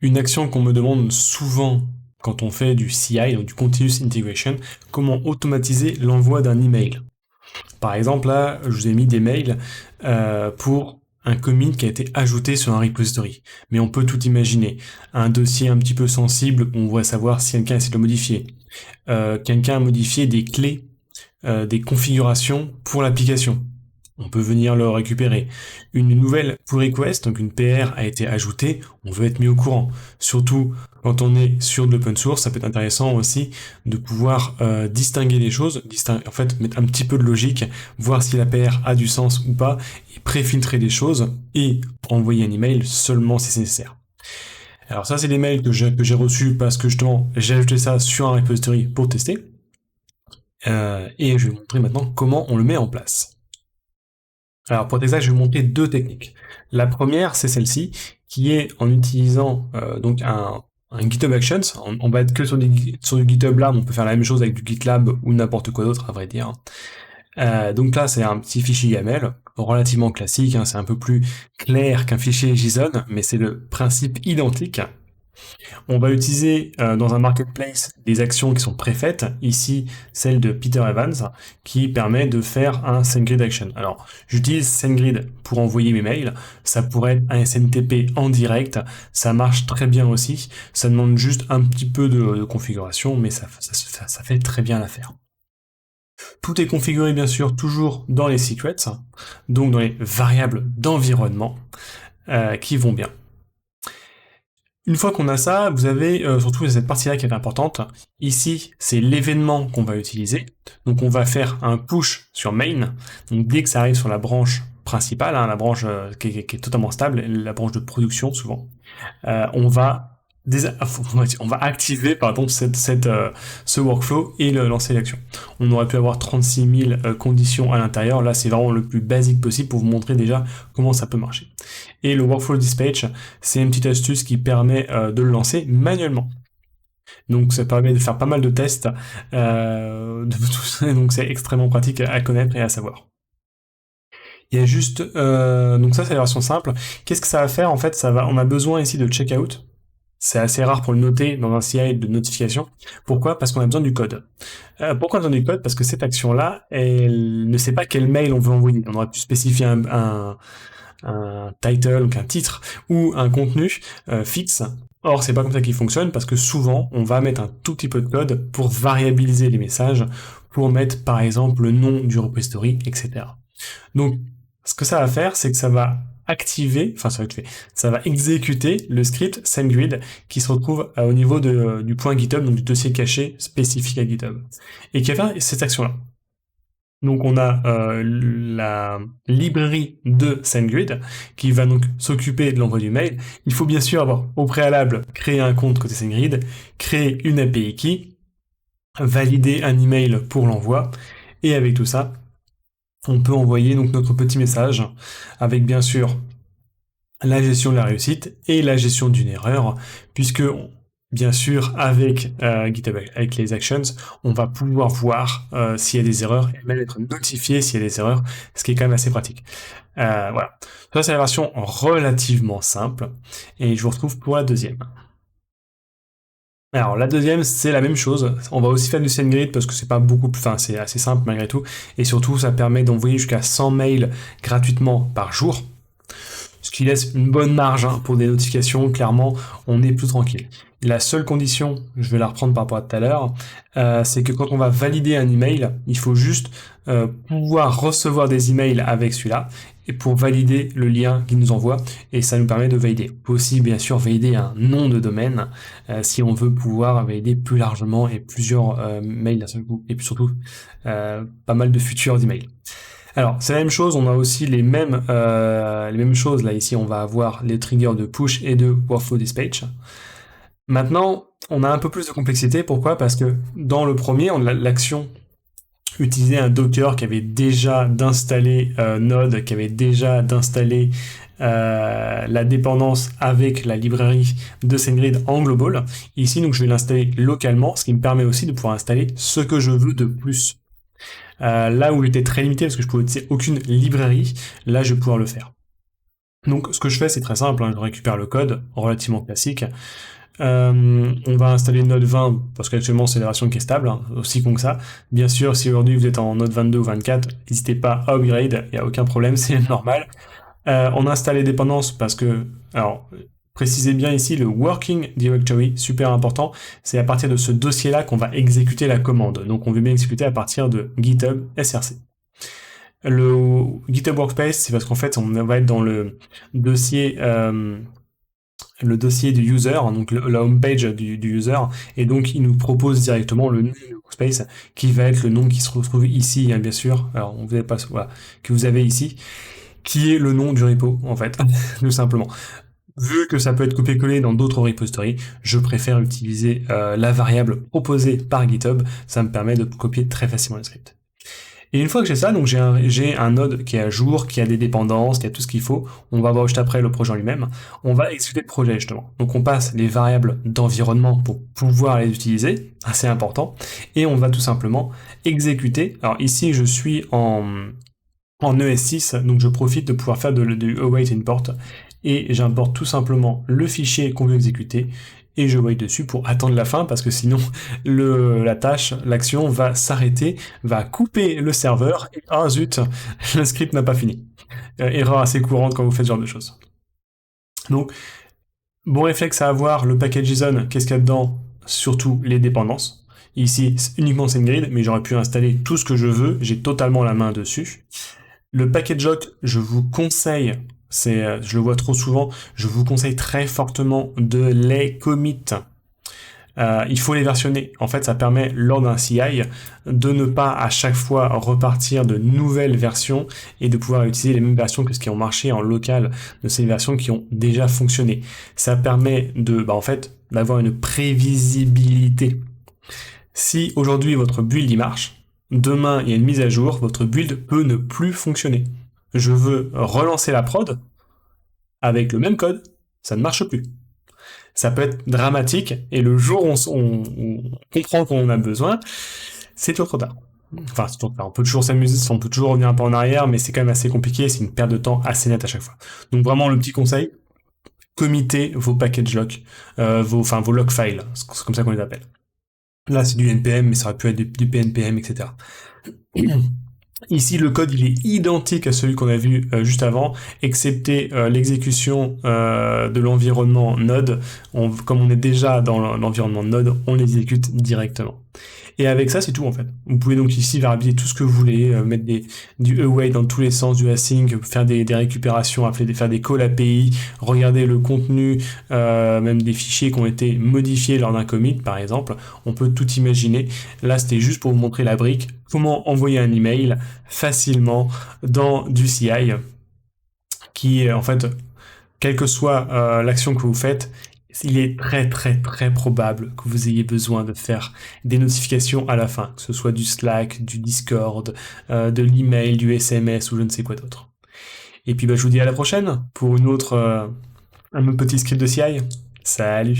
Une action qu'on me demande souvent quand on fait du CI, donc du Continuous Integration, comment automatiser l'envoi d'un email. Par exemple, là, je vous ai mis des mails pour un commit qui a été ajouté sur un repository. Mais on peut tout imaginer. Un dossier un petit peu sensible, on va savoir si quelqu'un essaie de le modifier. Quelqu'un a modifié des clés, des configurations pour l'application. On peut venir le récupérer. Une nouvelle pull request, donc une PR, a été ajoutée, on veut être mis au courant. Surtout quand on est sur de l'open source, ça peut être intéressant aussi de pouvoir distinguer les choses, en fait mettre un petit peu de logique, voir si la PR a du sens ou pas, et préfiltrer les choses, et envoyer un email seulement si c'est nécessaire. Alors ça, c'est des mails que j'ai reçus parce que justement, j'ai ajouté ça sur un repository pour tester, et je vais vous montrer maintenant comment on le met en place. Alors pour ça, je vais vous montrer deux techniques. La première, c'est celle-ci, qui est en utilisant donc un GitHub Actions. On va être que sur du GitHub Lab, on peut faire la même chose avec du GitLab ou n'importe quoi d'autre, à vrai dire. Donc là, c'est un petit fichier YAML, relativement classique, hein, c'est un peu plus clair qu'un fichier JSON, mais c'est le principe identique. On va utiliser dans un marketplace des actions qui sont préfaites, ici celle de Peter Evans, qui permet de faire un SendGrid action. Alors, j'utilise SendGrid pour envoyer mes mails, ça pourrait être un SNTP en direct, ça marche très bien aussi, ça demande juste un petit peu de configuration, mais ça fait très bien l'affaire. Tout est configuré bien sûr toujours dans les secrets, donc dans les variables d'environnement qui vont bien. Une fois qu'on a ça, vous avez surtout cette partie-là qui est importante. Ici, c'est l'événement qu'on va utiliser. Donc on va faire un push sur main. Donc dès que ça arrive sur la branche principale, hein, la branche qui est totalement stable, la branche de production souvent, on va activer ce workflow et lancer l'action. On aurait pu avoir 36 000 conditions à l'intérieur. Là, c'est vraiment le plus basique possible pour vous montrer déjà comment ça peut marcher. Et le workflow dispatch, c'est une petite astuce qui permet de le lancer manuellement. Donc ça permet de faire pas mal de tests donc c'est extrêmement pratique à connaître et à savoir. Il y a juste donc ça c'est la version simple. Qu'est-ce que ça va faire en fait? On a besoin ici de checkout. C'est assez rare pour le noter dans un CI de notification. Pourquoi? Parce qu'on a besoin du code. Pourquoi on a besoin du code? Parce que cette action-là, elle ne sait pas quel mail on veut envoyer. On aurait pu spécifier un title, donc un titre, ou un contenu fixe. Or, c'est pas comme ça qu'il fonctionne, parce que souvent, on va mettre un tout petit peu de code pour variabiliser les messages, pour mettre, par exemple, le nom du repository, etc. Donc, ce que ça va faire, c'est que ça va ça va exécuter le script SendGrid qui se retrouve au niveau du point GitHub, donc du dossier caché spécifique à GitHub, et qui va faire cette action-là. Donc on a la librairie de SendGrid qui va donc s'occuper de l'envoi du mail. Il faut bien sûr avoir au préalable créé un compte côté SendGrid, créer une API key, valider un email pour l'envoi, et avec tout ça, on peut envoyer donc notre petit message avec bien sûr la gestion de la réussite et la gestion d'une erreur, puisque bien sûr avec GitHub, avec les actions, on va pouvoir voir s'il y a des erreurs et même être notifié s'il y a des erreurs, ce qui est quand même assez pratique. Voilà. Ça c'est la version relativement simple et je vous retrouve pour la deuxième. Alors la deuxième, c'est la même chose. On va aussi faire du SendGrid parce que c'est pas beaucoup plus, enfin c'est assez simple malgré tout, et surtout ça permet d'envoyer jusqu'à 100 mails gratuitement par jour, ce qui laisse une bonne marge hein, pour des notifications. Clairement, on est plus tranquille. La seule condition, je vais la reprendre par rapport à tout à l'heure, c'est que quand on va valider un email, il faut juste pouvoir recevoir des emails avec celui-là et pour valider le lien qu'il nous envoie, et ça nous permet de valider. On peut aussi bien sûr valider un nom de domaine si on veut pouvoir valider plus largement et plusieurs mails d'un seul coup, et puis surtout pas mal de futurs emails. Alors, c'est la même chose, on a aussi les mêmes choses. Là, ici, on va avoir les triggers de push et de workflow dispatch. Maintenant, on a un peu plus de complexité. Pourquoi? Parce que dans le premier, l'action utilisait un Docker qui avait déjà d'installer Node, qui avait déjà d'installer la dépendance avec la librairie de SendGrid en global. Ici, donc, je vais l'installer localement, ce qui me permet aussi de pouvoir installer ce que je veux de plus. Là où il était très limité parce que je pouvais utiliser aucune librairie, là je vais pouvoir le faire. Donc ce que je fais, c'est très simple, hein, je récupère le code, relativement classique. On va installer Node 20, parce qu'actuellement c'est la version qui est stable, hein, aussi con que ça. Bien sûr, si aujourd'hui vous êtes en Node 22 ou 24, n'hésitez pas à upgrade, il n'y a aucun problème, c'est normal. On installe les dépendances parce que, alors, précisez bien ici le working directory, super important, c'est à partir de ce dossier-là qu'on va exécuter la commande. Donc on veut bien exécuter à partir de GitHub src. Le GitHub Workspace, c'est parce qu'en fait, on va être dans le dossier du user, donc la homepage du user, et donc il nous propose directement le nom du workspace, qui va être le nom qui se retrouve ici, hein, bien sûr, alors on vous pas, voilà, que vous avez ici, qui est le nom du repo, en fait, tout simplement. Vu que ça peut être copié-collé dans d'autres repositories, je préfère utiliser la variable proposée par GitHub, ça me permet de copier très facilement le script. Et une fois que j'ai ça, donc j'ai un node qui est à jour, qui a des dépendances, qui a tout ce qu'il faut. On va voir juste après le projet en lui-même. On va exécuter le projet justement. Donc on passe les variables d'environnement pour pouvoir les utiliser, assez important. Et on va tout simplement exécuter. Alors ici je suis en ES6, donc je profite de pouvoir faire du await import. Et j'importe tout simplement le fichier qu'on veut exécuter et je wait dessus pour attendre la fin parce que sinon la tâche, l'action va s'arrêter, va couper le serveur et ah zut, le script n'a pas fini. Erreur assez courante quand vous faites ce genre de choses. Donc, bon réflexe à avoir, le package JSON, qu'est-ce qu'il y a dedans? Surtout les dépendances. Ici, c'est uniquement SendGrid, mais j'aurais pu installer tout ce que je veux, j'ai totalement la main dessus. Le package lock, je vous conseille, je le vois trop souvent, je vous conseille très fortement de les commit. Il faut les versionner. En fait, ça permet, lors d'un CI, de ne pas à chaque fois repartir de nouvelles versions et de pouvoir utiliser les mêmes versions que ce qui ont marché en local de ces versions qui ont déjà fonctionné. Ça permet en fait, d'avoir une prévisibilité. Si aujourd'hui votre build y marche, demain il y a une mise à jour, votre build peut ne plus fonctionner. Je veux relancer la prod avec le même code, ça ne marche plus. Ça peut être dramatique, et le jour où on comprend qu'on en a besoin, c'est toujours trop tard. Enfin, c'est toujours tard. On peut toujours s'amuser, on peut toujours revenir un peu en arrière, mais c'est quand même assez compliqué, c'est une perte de temps assez nette à chaque fois. Donc vraiment, le petit conseil, committez vos package lock, vos log files, c'est comme ça qu'on les appelle. Là, c'est du NPM, mais ça aurait pu être du PNPM, etc. Ici, le code il est identique à celui qu'on a vu juste avant, excepté l'exécution de l'environnement Node. Comme on est déjà dans l'environnement Node, on l'exécute directement. Et avec ça, c'est tout en fait. Vous pouvez donc ici variabiliser tout ce que vous voulez, mettre du await dans tous les sens, du async, faire des récupérations, faire des calls API, regarder le contenu, même des fichiers qui ont été modifiés lors d'un commit, par exemple. On peut tout imaginer. Là, c'était juste pour vous montrer la brique, comment envoyer un email facilement dans du CI, qui est en fait, quelle que soit l'action que vous faites, il est très très très probable que vous ayez besoin de faire des notifications à la fin, que ce soit du Slack, du Discord, de l'email, du SMS ou je ne sais quoi d'autre. Et puis je vous dis à la prochaine pour un autre petit script de CI. Salut!